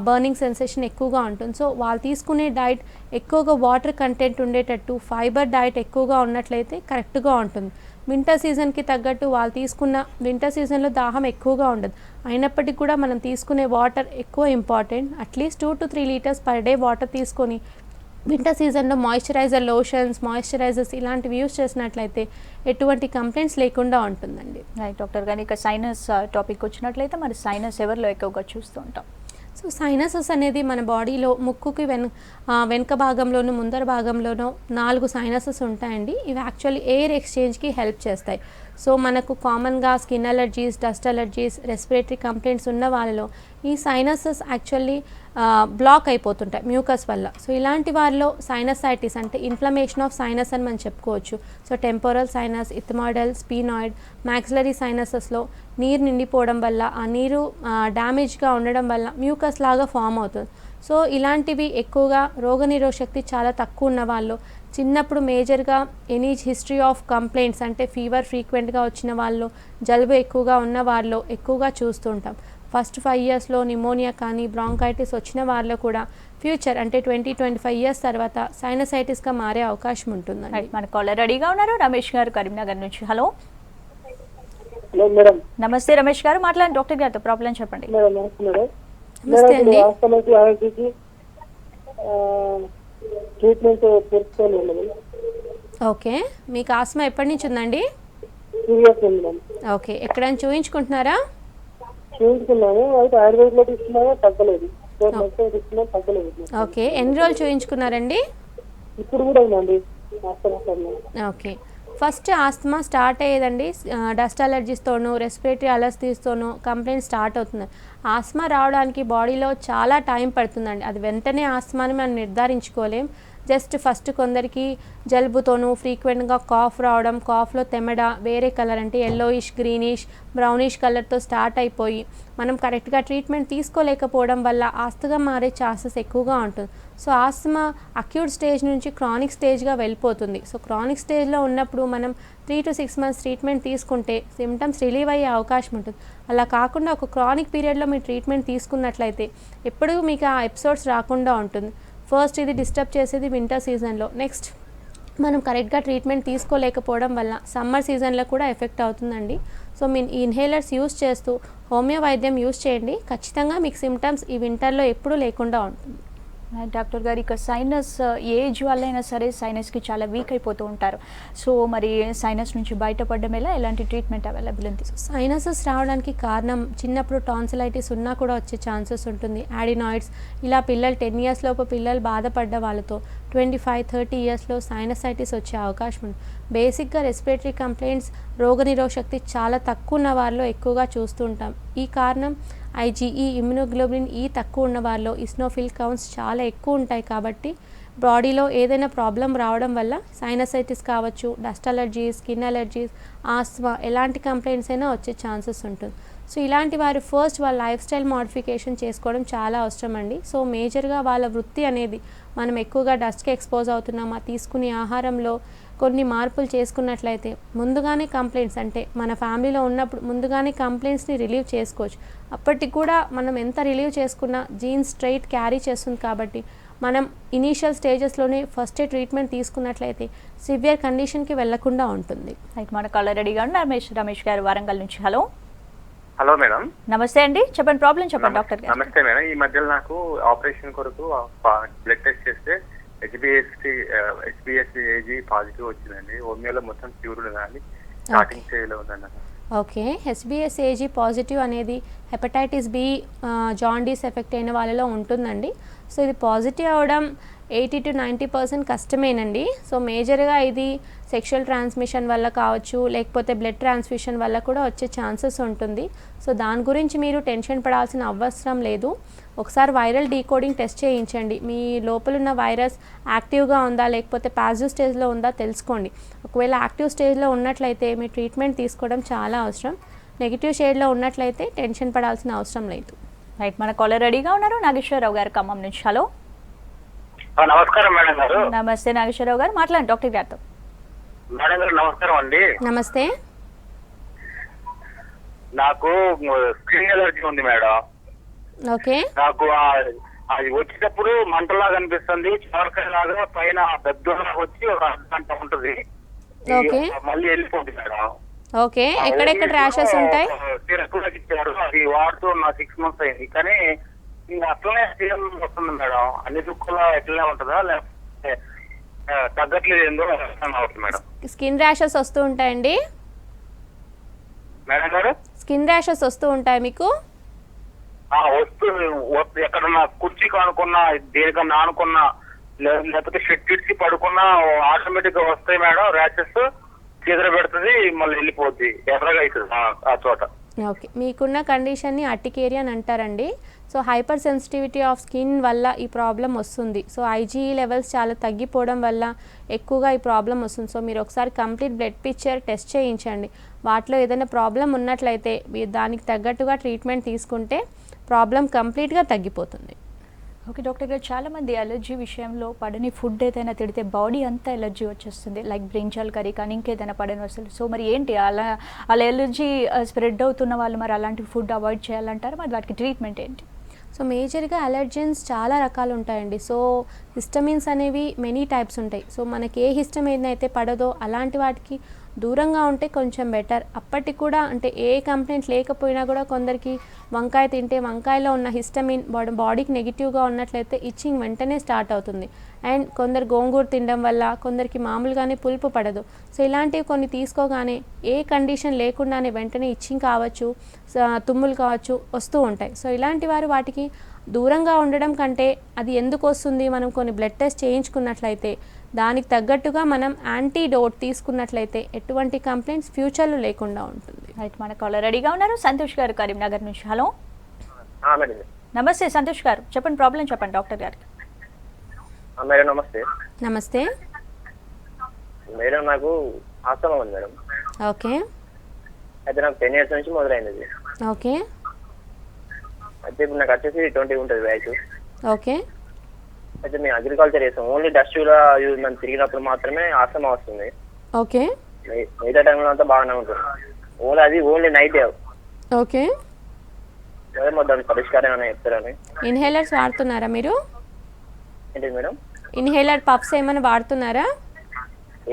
S2: burning sensation ఎక్కువగా ఉంటుంది. సో వాళ్ళు తీసుకునే డైట్ ఎక్కువగా వాటర్ కంటెంట్ ఉండేటట్టు, ఫైబర్ డైట్ ఎక్కువగా ఉన్నట్లయితే కరెక్ట్గా ఉంటుంది. వింటర్ సీజన్కి తగ్గట్టు వాళ్ళు తీసుకున్న, వింటర్ సీజన్లో దాహం ఎక్కువగా ఉండదు, అయినప్పటికీ కూడా మనం తీసుకునే వాటర్ ఎక్కువ important. At least 2 to 3 litres per day water తీసుకొని వింటర్ సీజన్లో మాయిశ్చరైజర్ లోషన్స్, మాయిశ్చరైజర్స్ ఇలాంటివి యూస్ చేసినట్లయితే ఎటువంటి కంప్లైంట్స్ లేకుండా ఉంటుందండి.
S1: రైట్ డాక్టర్ గారు, ఇక సైనస్ టాపిక్ వచ్చినట్లయితే మరి సైనస్ ఎవరిలో ఎక్కువగా చూస్తూ ఉంటాం?
S2: సో సైనసెస్ అనేది మన బాడీలో ముక్కుకి వెనుక భాగంలోనూ ముందర భాగంలోనూ 4 సైనసెస్ ఉంటాయండి. ఇవి యాక్చువల్లీ ఎయిర్ ఎక్స్చేంజ్కి హెల్ప్ చేస్తాయి. సో మనకు కామన్గా skin allergies, dust allergies, respiratory complaints ఉన్న వాళ్ళలో ఈ సైనసెస్ యాక్చువల్లీ బ్లాక్ అయిపోతుంటాయి మ్యూకస్ వల్ల. సో ఇలాంటి వారిలో సైనసైటిస్ అంటే ఇన్ఫ్లమేషన్ ఆఫ్ సైనస్ అని మనం చెప్పుకోవచ్చు. So temporal sinus, ethmoidal, sphenoid, maxillary సైనసెస్లో నీరు నిండిపోవడం వల్ల ఆ నీరు డ్యామేజ్గా ఉండడం వల్ల మ్యూకస్ లాగా ఫామ్ అవుతుంది. సో ఇలాంటివి ఎక్కువగా రోగనిరోధక శక్తి చాలా తక్కువ ఉన్న వాళ్ళు, చిన్నప్పుడు మేజర్గా ఎనీ హిస్టరీ ఆఫ్ కంప్లైంట్స్ అంటే ఫీవర్ ఫ్రీక్వెంట్గా వచ్చిన వాళ్ళు, జలుబు ఎక్కువగా ఉన్న వాళ్ళు ఎక్కువగా చూస్తుంటాం. ఫస్ట్ 5 ఇయర్స్లో నిమోనియా కానీ బ్రాంకైటిస్ వచ్చిన వాళ్ళు కూడా ఫ్యూచర్ అంటే 20-25 ఇయర్స్ తర్వాత సైనసైటిస్గా మారే అవకాశం ఉంటుందండి.
S1: మన కాలర్ రెడీగా ఉన్నారు, రమేష్ గారు కరీంనగర్ నుంచి. Hello
S5: hello madam.
S1: నమస్తే రమేష్ గారు, మాట్లాడండి డాక్టర్ గారితో, ప్రాబ్లం చెప్పండి.
S5: మేడం నమస్తే మేడం.
S2: నమస్తే అండి.
S5: ఆస్తమాకి అలర్జీకి ట్రీట్మెంట్ తీసుకోవాలి మేడం.
S2: ఓకే, మీకు ఆస్మా ఎప్పటి నుంచి ఉందండి?
S5: సీరియస్ ఉంది మేడం.
S2: ఓకే, ఎక్కడైనా చూయించుకుంటున్నారా?
S5: చూపించుకున్నాము, అయితే ఆయుర్వేదిలో తీసుకున్నాము, తగ్గలేదు. 4 months తీసుకున్నాము, తగ్గలేదు.
S2: ఓకే, ఎన్ని రోజులు చూయించుకున్నారండి?
S5: ఇప్పుడు కూడా ఉందండి asthma.
S2: Okay, first asthma start అయ్యేదండి డస్ట్ అలర్జీస్తోనూ, రెస్పిరేటరీ అలర్జీస్తోనూ కంప్లైంట్ స్టార్ట్ అవుతుంది. ఆస్మా రావడానికి బాడీలో చాలా టైం పడుతుందండి. అది వెంటనే ఆస్మాని మనం నిర్ధారించుకోలేం. జస్ట్ ఫస్ట్ కొందరికి జలుబుతోనూ ఫ్రీక్వెంట్గా కాఫ్ రావడం, కాఫ్లో తెమ్మడ వేరే కలర్ అంటే ఎల్లోయిష్, గ్రీనిష్, బ్రౌనిష్ కలర్తో స్టార్ట్ అయిపోయి మనం కరెక్ట్గా ట్రీట్మెంట్ తీసుకోలేకపోవడం వల్ల ఆస్తగా మారే ఛాన్సెస్ ఎక్కువగా ఉంటుంది. సో ఆస్తమా అక్యూట్ స్టేజ్ నుంచి క్రానిక్ స్టేజ్గా వెళ్ళిపోతుంది. సో క్రానిక్ స్టేజ్లో ఉన్నప్పుడు మనం 3 to 6 months ట్రీట్మెంట్ తీసుకుంటే సిమ్టమ్స్ రిలీవ్ అయ్యే అవకాశం ఉంటుంది. అలా కాకుండా ఒక క్రానిక్ పీరియడ్లో మీరు ట్రీట్మెంట్ తీసుకున్నట్లయితే ఎప్పుడూ మీకు ఆ ఎపిసోడ్స్ రాకుండా ఉంటుంది. ఫస్ట్ ఇది డిస్టర్బ్ చేసేది వింటర్ సీజన్లో. నెక్స్ట్ మనం కరెక్ట్గా ట్రీట్మెంట్ తీసుకోలేకపోవడం వల్ల సమ్మర్ సీజన్లో కూడా ఎఫెక్ట్ అవుతుందండి. సో మీ ఇన్హేలర్స్ యూస్ చేస్తూ హోమియో వైద్యం యూస్ చేయండి. ఖచ్చితంగా మీకు సిమ్టమ్స్ ఈ వింటర్లో ఎప్పుడూ లేకుండా ఉంటుంది.
S1: డాక్టర్ గారు, ఇక సైనస్ ఏజ్ వల్లైనా సరే సైనస్కి చాలా వీక్ అయిపోతూ ఉంటారు. సో మరి సైనస్ నుంచి బయటపడడం ఎలా, ఎలాంటి ట్రీట్మెంట్ అవైలబుల్ ఉంది?
S2: సైనసెస్ రావడానికి కారణం చిన్నప్పుడు టాన్సిలైటిస్ ఉన్నా కూడా వచ్చే ఛాన్సెస్ ఉంటుంది. యాడినాయిడ్స్ ఇలా పిల్లలు 10 years లోపు పిల్లలు బాధపడ్డ వాళ్ళతో 25-30 yearsలో సైనసైటిస్ వచ్చే అవకాశం ఉంది. బేసిక్గా రెస్పిరేటరీ కంప్లైంట్స్, రోగనిరోధక శక్తి చాలా తక్కువ ఉన్న వారిలో ఎక్కువగా చూస్తుంటాం. ఈ కారణం IgE, ఇమ్యునోగ్లోబులిన్ E తక్కువ ఉన్న వారిలో ఇస్నోఫిల్ కౌంట్స్ చాలా ఎక్కువ ఉంటాయి. కాబట్టి బాడీలో ఏదైనా ప్రాబ్లం రావడం వల్ల సైనసైటిస్ కావచ్చు, dust allergies, skin allergies, asthma ఎలాంటి కంప్లైంట్స్ అయినా వచ్చే ఛాన్సెస్ ఉంటుంది. సో ఇలాంటి వారు ఫస్ట్ వాళ్ళ లైఫ్ స్టైల్ మోడిఫికేషన్ చేసుకోవడం చాలా అవసరం అండి. సో మేజర్గా వాళ్ళ వృత్తి అనేది మనం ఎక్కువగా డస్ట్కి ఎక్స్పోజ్ అవుతున్నామా, తీసుకునే ఆహారంలో కొన్ని మార్పులు చేసుకున్నట్లయితే ముందుగానే కంప్లైంట్స్ అంటే మన ఫ్యామిలీలో ఉన్నప్పుడు ముందుగానే కంప్లైంట్స్ని రిలీవ్ చేసుకోవచ్చు. అప్పటికి కూడా మనం ఎంత రిలీవ్ చేసుకున్నా జీన్స్ స్ట్రైట్ క్యారీ చేస్తుంది. కాబట్టి మనం ఇనీషియల్ స్టేజెస్లోనే ఫస్ట్ ట్రీట్మెంట్ తీసుకున్నట్లయితే సివియర్ కండిషన్కి వెళ్లకుండా ఉంటుంది.
S1: మన కాలర్ రెడీగా రమేష్ గారు వరంగల్ నుంచి. Hello
S3: hello madam.
S1: నమస్తే అండి, చెప్పండి, ప్రాబ్లం చెప్పండి డాక్టర్ గారు.
S3: నమస్తే మేడం. ఈ మధ్యలో నాకు ఆపరేషన్ కొరకు బ్లడ్ టెస్ట్ చేస్తే HbAg పాజిటివ్ వచ్చిందండి. హోమియోలో మొత్తం క్యూర్ కానీ స్టార్టింగ్ స్టేజ్లో ఉందన్న.
S2: ఓకే, HbAg పాజిటివ్ అనేది హెపటైటిస్ B, జాండీస్ ఎఫెక్ట్ అయిన వాళ్ళలో ఉంటుందండి. సో ఇది పాజిటివ్ అవడం 80 to 90% కష్టమేనండి. సో మేజర్గా ఇది సెక్షువల్ ట్రాన్స్మిషన్ వల్ల కావచ్చు, లేకపోతే బ్లడ్ ట్రాన్స్ఫ్యూషన్ వల్ల కూడా వచ్చే ఛాన్సెస్ ఉంటుంది. సో దాని గురించి మీరు టెన్షన్ పడాల్సిన అవసరం లేదు. ఒకసారి వైరల్ డీకోడింగ్ టెస్ట్ చేయించండి. మీ లోపల ఉన్న వైరస్ యాక్టివ్గా ఉందా లేకపోతే పాజిటివ్ స్టేజ్లో ఉందా తెలుసుకోండి. ఒకవేళ యాక్టివ్ స్టేజ్లో ఉన్నట్లయితే మీ ట్రీట్మెంట్ తీసుకోవడం చాలా అవసరం. నెగిటివ్ షేడ్లో ఉన్నట్లయితే టెన్షన్ పడాల్సిన అవసరం లేదు.
S1: రైట్, మన కాలర్ రెడీగా ఉన్నారు, నాగేశ్వరరావు గారు ఖమ్మం నుంచి. హలో
S3: నమస్కారం మేడం గారు.
S1: నమస్తే నాగేశ్వరరావు గారు, మాట్లాడండి డాక్టర్ గారితో.
S3: మేడం గారు నమస్కారం అండి.
S2: నమస్తే.
S3: నాకు స్కిన్ ఎలర్జీ ఉంది మేడం.
S2: ఓకే,
S3: నాకు అది వచ్చేటప్పుడు మంటలాగా అనిపిస్తుంది, చివరిలాగా పైన పెద్దలాగా వచ్చి ఒక అర్ధగంట ఉంటుంది,
S2: ఓకే,
S3: మళ్ళీ వెళ్ళిపోతుంది మేడం.
S2: ఓకే, ఎక్కడెక్కడ ర్యాషెస్ ఉంటాయి?
S3: ఇచ్చారు, అది వాడుతూ నా 6 months అయింది. కానీ ఇంకా అట్లనే సీజన్ వస్తుంది మేడం. అన్ని దుక్కులా ఎట్లనే ఉంటుందా తగ్గట్లేదు ఏందో అవుతుంది మేడం.
S2: స్కిన్ ర్యాషెస్ వస్తూ ఉంటాయండి?
S3: మేడం గారు
S2: స్కిన్ ర్యాషెస్ వస్తూ ఉంటాయి మీకు?
S3: ఎక్కడన్నా కుర్చీకి అనుకున్నా, దేనికన్నా ఆనుకున్నా, లేకపోతే షెడ్ ఇచ్చి పడుకున్నా ఆటోమేటిక్ గా వస్తాయి మేడం. ర్యాషెస్ చీదర పెడుతుంది, మళ్ళీ వెళ్ళిపోద్ది, ఎర్రగా అవుతుంది ఆ చోట.
S2: ఓకే, మీకున్న కండిషన్ని అర్టికేరియా అని అంటారండి. So hyper sensitivity of skin వల్ల ఈ ప్రాబ్లం వస్తుంది. సో ఐజీఈ లెవెల్స్ చాలా తగ్గిపోవడం వల్ల ఎక్కువగా ఈ ప్రాబ్లం వస్తుంది. సో మీరు ఒకసారి కంప్లీట్ బ్లడ్ పిక్చర్ టెస్ట్ చేయించండి. వాటిలో ఏదైనా ప్రాబ్లం ఉన్నట్లయితే మీరు దానికి తగ్గట్టుగా ట్రీట్మెంట్ తీసుకుంటే ప్రాబ్లం కంప్లీట్గా తగ్గిపోతుంది.
S1: ఓకే డాక్టర్ గారు, చాలామంది అలర్జీ విషయంలో పడని ఫుడ్ ఏదైనా తిడితే బాడీ అంతా ఎలర్జీ వచ్చేస్తుంది, లైక్ బ్రింజాల్ కర్రీ కానీ ఇంకేదైనా పడని వస్తుంది. సో మరి ఏంటి అలా ఎలర్జీ స్ప్రెడ్ అవుతున్న వాళ్ళు మరి అలాంటి ఫుడ్ అవాయిడ్ చేయాలంటారు? మరి వాటికి ట్రీట్మెంట్ ఏంటి?
S2: సో మేజర్గా అలర్జెన్స్ చాలా రకాలు ఉంటాయండి. సో హిస్టమిన్స్ అనేవి మెనీ టైప్స్ ఉంటాయి. సో మనకి ఏ హిస్టమిన్ అయితే పడదో అలాంటి వాటికి దూరంగా ఉంటే కొంచెం బెటర్. అప్పటికి కూడా అంటే ఏ కంప్లైంట్ లేకపోయినా కూడా కొందరికి వంకాయ తింటే వంకాయలో ఉన్న హిస్టమిన్ బాడీకి నెగిటివ్గా ఉన్నట్లయితే ఇచ్చింగ్ వెంటనే స్టార్ట్ అవుతుంది. అండ్ కొందరు గోంగూర తినడం వల్ల కొందరికి మామూలుగానే పులుపు పడదు. సో ఇలాంటివి కొన్ని తీసుకోగానే ఏ కండిషన్ లేకుండానే వెంటనే ఇచ్చింగ్ కావచ్చు, తుమ్ములు కావచ్చు వస్తూ ఉంటాయి. సో ఇలాంటి వారు వాటికి దూరంగా ఉండడం కంటే అది ఎందుకు వస్తుంది మనం కొన్ని బ్లడ్ టెస్ట్ చేయించుకున్నట్లయితే దానికి తగ్గట్టుగా మనం యాంటీడోట్ తీసుకున్నట్లయితే ఎటువంటి కంప్లైంట్స్ ఫ్యూచర్లో లేకుండా ఉంటుంది.
S1: రైట్, మన కాలర్ రెడీగా ఉన్నారు. సంతోష్ గారు కరీంనగర్ నుంచి. Hello
S3: madam.
S1: నమస్తే సంతోష్ గారు, చెప్పండి ప్రాబ్లం చెప్పండి డాక్టర్ గారికి.
S3: మేడం నమస్తే.
S2: నమస్తే
S3: మేడం, నాకు ఆస్తమా ఉంది మేడం.
S2: ఓకే.
S3: అయితే నాకు 10 years నుంచి మొదలైంది.
S2: ఓకే.
S3: అయితే ఇప్పుడు నాకు వచ్చేసి 20 ఉంటుంది వయసు.
S2: ఓకే.
S3: అయితే మేము అగ్రికల్చర్ చేస్తాం. ఓన్లీ డస్ట్గా మనం తిరిగినప్పుడు మాత్రమే ఆస్తమా వస్తుంది.
S2: ఓకే.
S3: మిగతా టైంలో అంతా బాగానే ఉంటుంది. Only night.
S2: ఓకే.
S3: దాని పరిష్కారం ఏమైనా చెప్తారని.
S2: ఇన్హేలర్స్ వాడుతున్నారా మీరు?
S3: ఏంటి మేడం?
S2: ఇన్హేలర్ పఫ్స్ ఏమైనా వాడుతున్నారా?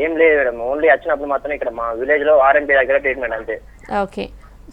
S3: ఏం లేదు మేడం, ఓన్లీ వచ్చినప్పుడు మాత్రం ఇక్కడ మా విలేజ్ లో ఆర్ఎంపీ దగ్గర ట్రీట్మెంట్ అంతే.
S2: ఓకే.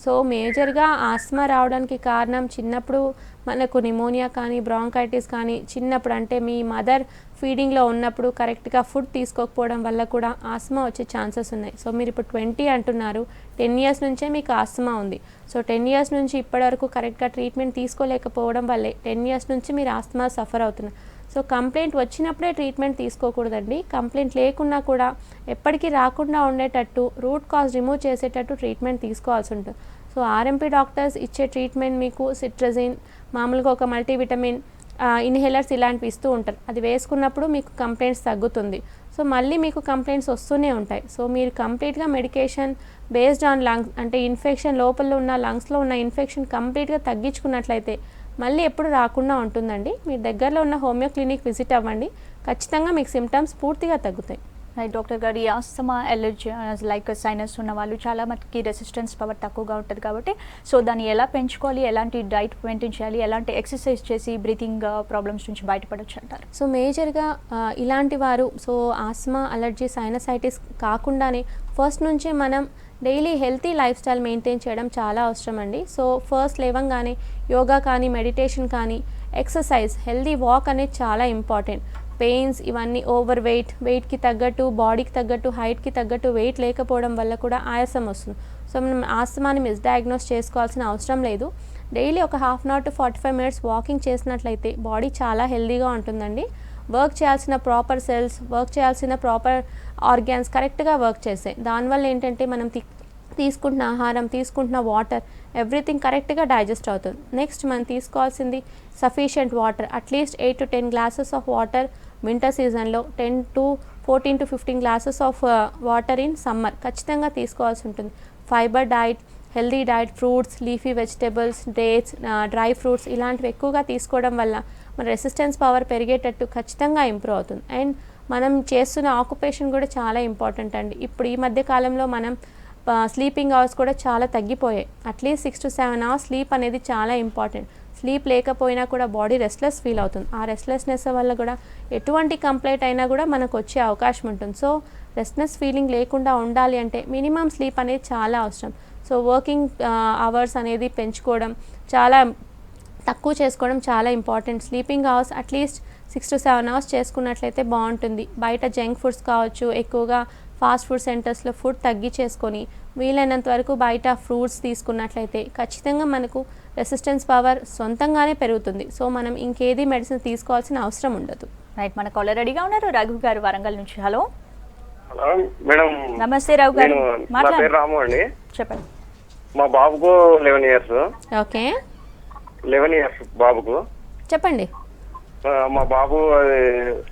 S2: సో మేజర్గా ఆస్మా రావడానికి కారణం చిన్నప్పుడు మనకు నిమోనియా కానీ బ్రాంకైటిస్ కానీ చిన్నప్పుడు అంటే మీ మదర్ ఫీడింగ్లో ఉన్నప్పుడు కరెక్ట్గా ఫుడ్ తీసుకోకపోవడం వల్ల కూడా ఆస్మా వచ్చే ఛాన్సెస్ ఉన్నాయి. సో మీరు ఇప్పుడు 20 అంటున్నారు, 10 years నుంచే మీకు ఆస్మా ఉంది. సో 10 years నుంచి ఇప్పటివరకు కరెక్ట్గా ట్రీట్మెంట్ తీసుకోలేకపోవడం వల్లే 10 years నుంచి మీరు ఆస్మా సఫర్ అవుతున్నారు. సో కంప్లైంట్ వచ్చినప్పుడే ట్రీట్మెంట్ తీసుకోకూడదండి. కంప్లైంట్ లేకున్నా కూడా ఎప్పటికీ రాకుండా ఉండేటట్టు రూట్ కాజ్ రిమూవ్ చేసేటట్టు ట్రీట్మెంట్ తీసుకోవాల్సి ఉంటుంది. సో ఆర్ఎంపీ డాక్టర్స్ ఇచ్చే ట్రీట్మెంట్ మీకు సిట్రజిన్, మామూలుగా ఒక మల్టీవిటమిన్, ఇన్హేలర్స్ ఇలాంటివి ఇస్తూ ఉంటారు. అది వేసుకున్నప్పుడు మీకు కంప్లైంట్స్ తగ్గుతుంది. సో మళ్ళీ మీకు కంప్లైంట్స్ వస్తూనే ఉంటాయి. సో మీరు కంప్లీట్గా మెడికేషన్ బేస్డ్ ఆన్ లంగ్స్ అంటే ఇన్ఫెక్షన్ లోపల ఉన్న లంగ్స్లో ఉన్న ఇన్ఫెక్షన్ కంప్లీట్గా తగ్గించుకున్నట్లయితే మళ్ళీ ఎప్పుడు రాకుండా ఉంటుందండి. మీరు దగ్గరలో ఉన్న హోమియో క్లినిక్ విజిట్ అవ్వండి, ఖచ్చితంగా మీకు సిమ్టమ్స్ పూర్తిగా తగ్గుతాయి.
S1: రైట్ డాక్టర్ గారు, ఈ ఆస్తమా ఎలర్జీ లైక్ సైనస్ ఉన్న వాళ్ళు చాలా మందికి రెసిస్టెన్స్ పవర్ తక్కువగా ఉంటుంది కాబట్టి సో దాన్ని ఎలా పెంచుకోవాలి, ఎలాంటి డైట్ మెయింటైన్ చేయాలి, ఎలాంటి ఎక్సర్సైజ్ చేసి బ్రీతింగ్ ప్రాబ్లమ్స్ నుంచి బయటపడవచ్చు అంటారు?
S2: సో మేజర్గా ఇలాంటి వారు సో ఆస్మా, అలర్జీ, సైనసైటిస్ కాకుండానే ఫస్ట్ నుంచే మనం daily healthy life style maintain చేయడం చాలా అవసరం అండి. సో ఫస్ట్ లేవంగానే యోగా కానీ మెడిటేషన్ కానీ ఎక్సర్సైజ్, హెల్తీ వాక్ అనేది చాలా ఇంపార్టెంట్. పెయిన్స్ ఇవన్నీ ఓవర్ వెయిట్కి తగ్గట్టు, బాడీకి తగ్గట్టు, హైట్కి తగ్గట్టు వెయిట్ లేకపోవడం వల్ల కూడా ఆయాసం వస్తుంది. సో మనం ఆస్తమాని మిస్డయాగ్నోస్ చేసుకోవాల్సిన అవసరం లేదు. డైలీ ఒక 1/2 hour to 45 minutes వాకింగ్ చేసినట్లయితే బాడీ చాలా హెల్తీగా ఉంటుందండి. వర్క్ చేయాల్సిన ప్రాపర్ సెల్స్, వర్క్ చేయాల్సిన ప్రాపర్ ఆర్గాన్స్ కరెక్ట్గా వర్క్ చేస్తాయి. దానివల్ల ఏంటంటే మనం తీసుకుంటున్న ఆహారం, తీసుకుంటున్న వాటర్ ఎవ్రీథింగ్ కరెక్ట్గా డైజెస్ట్ అవుతుంది. నెక్స్ట్ మనం తీసుకోవాల్సింది sufficient water, at least 8 to 10 glasses of water winter సీజన్లో, 14 to 15 glasses of water in summer ఖచ్చితంగా తీసుకోవాల్సి ఉంటుంది. Fibre diet, healthy diet, fruits, leafy vegetables, dates, dry fruits ఇలాంటివి ఎక్కువగా తీసుకోవడం వల్ల మన రెసిస్టెన్స్ పవర్ పెరిగేటట్టు ఖచ్చితంగా ఇంప్రూవ్ అవుతుంది. అండ్ మనం చేస్తున్న ఆక్యుపేషన్ కూడా చాలా ఇంపార్టెంట్ అండి. ఇప్పుడు ఈ మధ్య కాలంలో మనం స్లీపింగ్ అవర్స్ కూడా చాలా తగ్గిపోయాయి. అట్లీస్ట్ 6 to 7 hours స్లీప్ అనేది చాలా ఇంపార్టెంట్. స్లీప్ లేకపోయినా కూడా బాడీ రెస్ట్లెస్ ఫీల్ అవుతుంది. ఆ రెస్ట్లెస్నెస్ వల్ల కూడా ఎటువంటి కంప్లైంట్ అయినా కూడా మనకు వచ్చే అవకాశం ఉంటుంది. సో రెస్ట్లెస్ ఫీలింగ్ లేకుండా ఉండాలి అంటే మినిమం స్లీప్ అనేది చాలా అవసరం. సో వర్కింగ్ అవర్స్ అనేది పెంచుకోవడం, చాలా తక్కువ చేసుకోవడం చాలా important. Sleeping hours at least 6 to 7 hours చేసుకున్నట్లయితే బాగుంటుంది. బయట జంక్ ఫుడ్స్ కావచ్చు, ఎక్కువగా ఫాస్ట్ ఫుడ్ సెంటర్స్లో ఫుడ్ తగ్గించేసుకొని వీలైనంత వరకు బయట ఫ్రూట్స్ తీసుకున్నట్లయితే ఖచ్చితంగా మనకు రెసిస్టెన్స్ పవర్ సొంతంగానే పెరుగుతుంది. సో మనం ఇంకేది మెడిసిన్ తీసుకోవాల్సిన అవసరం ఉండదు.
S1: రైట్, మన కాలర్ రెడీగా ఉన్నారు. రఘు గారు వరంగల్ నుంచి. హలో
S3: హలో మేడం,
S1: నమస్తే రఘు గారు,
S3: నా పేరు రాము అండి.
S1: చెప్పండి.
S3: మా బాబుకు 11 years.
S2: ఓకే,
S3: 11 years బాబుకు.
S2: చెప్పండి.
S3: మా బాబు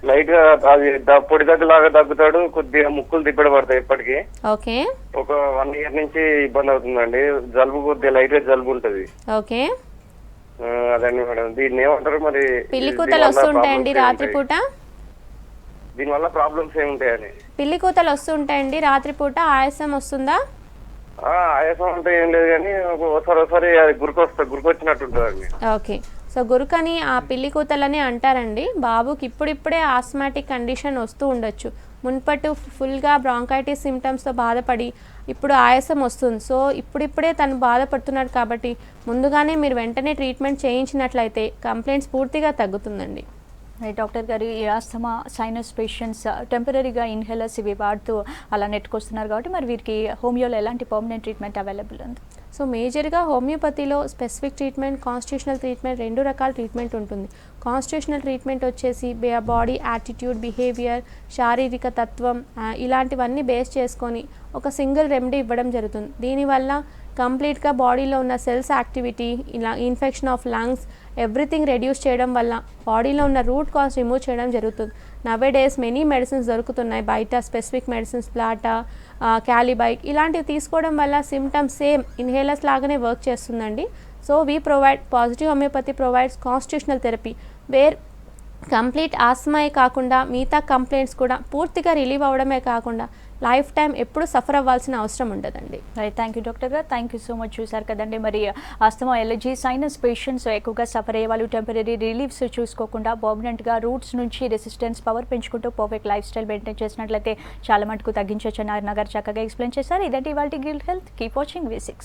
S3: లైట్ గా అది పొడి దగ్గులాగా దగ్గుతాడు, కొద్దిగా ముక్కులు తిప్పడి పడతాయి ఇప్పటికి.
S2: ఓకే,
S3: ఒక 1 year నుంచి ఇబ్బంది అవుతుందండి. జలుబు కొద్దిగా లైట్ గా జలుబు ఉంటది.
S2: ఓకే,
S3: అదండి మేడం. దీన్ని ఏమంటారు మరి?
S2: పిల్లి కూతలు వస్తుంటాయండి రాత్రిపూట.
S3: దీనివల్ల ప్రాబ్లమ్స్ ఏముంటాయని?
S2: పిల్లి కూతలు వస్తుంటాయండి రాత్రిపూట. ఆయాసం వస్తుందా?
S3: ఆయాసం అంటే ఏం లేదు కానీ ఒకసారి అది గురికొచ్చినట్టు ఉంటుందండి.
S2: ఓకే, సో గురుకని ఆ పిల్లి కూతలని అంటారండి. బాబుకి ఇప్పుడిప్పుడే ఆస్మాటిక్ కండిషన్ వస్తూ ఉండొచ్చు. మున్పట్టు ఫుల్గా బ్రాంకైటిస్ సిమ్టమ్స్తో బాధపడి ఇప్పుడు ఆయాసం వస్తుంది. సో ఇప్పుడిప్పుడే తను బాధపడుతున్నాడు కాబట్టి ముందుగానే మీరు వెంటనే ట్రీట్మెంట్ చేయించినట్లయితే కంప్లైంట్స్ పూర్తిగా తగ్గుతుందండి.
S1: డాక్టర్ గారు, ఈ ఆస్తమా సైనస్ పేషెంట్స్ టెంపరీగా ఇన్హేలర్స్ ఇవి వాడుతూ అలా నెట్టుకొస్తున్నారు కాబట్టి మరి వీరికి హోమియోలో ఎలాంటి పర్మనెంట్ ట్రీట్మెంట్ అవైలబుల్ ఉంది?
S2: సో మేజర్గా హోమియోపతిలో స్పెసిఫిక్ ట్రీట్మెంట్, కాన్స్టిట్యూషనల్ ట్రీట్మెంట్, 2 రకాల ట్రీట్మెంట్ ఉంటుంది. కాన్స్టిట్యూషనల్ ట్రీట్మెంట్ వచ్చేసి బాడీ యాటిట్యూడ్, బిహేవియర్, శారీరక తత్వం ఇలాంటివన్నీ బేస్ చేసుకొని ఒక సింగిల్ రెమెడీ ఇవ్వడం జరుగుతుంది. దీనివల్ల కంప్లీట్గా బాడీలో ఉన్న సెల్స్ యాక్టివిటీ, ఇలా infection of lungs everything reduce చేయడం వల్ల బాడీలో ఉన్న రూట్ కాజ్ రిమూవ్ చేయడం జరుగుతుంది. నవే డేస్ మెనీ మెడిసిన్స్ దొరుకుతున్నాయి బయట, స్పెసిఫిక్ మెడిసిన్స్, ప్లాటా, క్యాలిబైక్ ఇలాంటివి తీసుకోవడం వల్ల సిమ్టమ్స్ సేమ్ ఇన్హేలర్స్ లాగానే వర్క్ చేస్తుందండి. So we provide positive homeopathy provides constitutional therapy where complete ఆస్మాయే కాకుండా మిగతా కంప్లైంట్స్ కూడా పూర్తిగా రిలీవ్ అవ్వడమే కాకుండా లైఫ్ టైం ఎప్పుడు సఫర్ అవ్వాల్సిన అవసరం ఉండదండి.
S1: రైట్, థ్యాంక్ యూ డాక్టర్ గారు, థ్యాంక్ యూ సో మచ్. చూసారు కదండి, మరి ఆస్తమా, ఎలర్జీ, సైనస్ పేషెంట్స్ ఎక్కువగా సఫర్ అయ్యే వాళ్ళు టెంపరీ రిలీఫ్స్ చూసుకోకుండా పర్మనెంట్గా రూట్స్ నుంచి రెసిస్టెన్స్ పవర్ పెంచుకుంటూ పర్ఫెక్ట్ లైఫ్ స్టైల్ మెయింటైన్ చేసినట్లయితే చాలా మటుకు తగ్గించవచ్చు అని గారు చక్కగా ఎక్స్ప్లెయిన్ చేశారు. ఇదంటే ఇవాళ Gill health. Keep watching V6.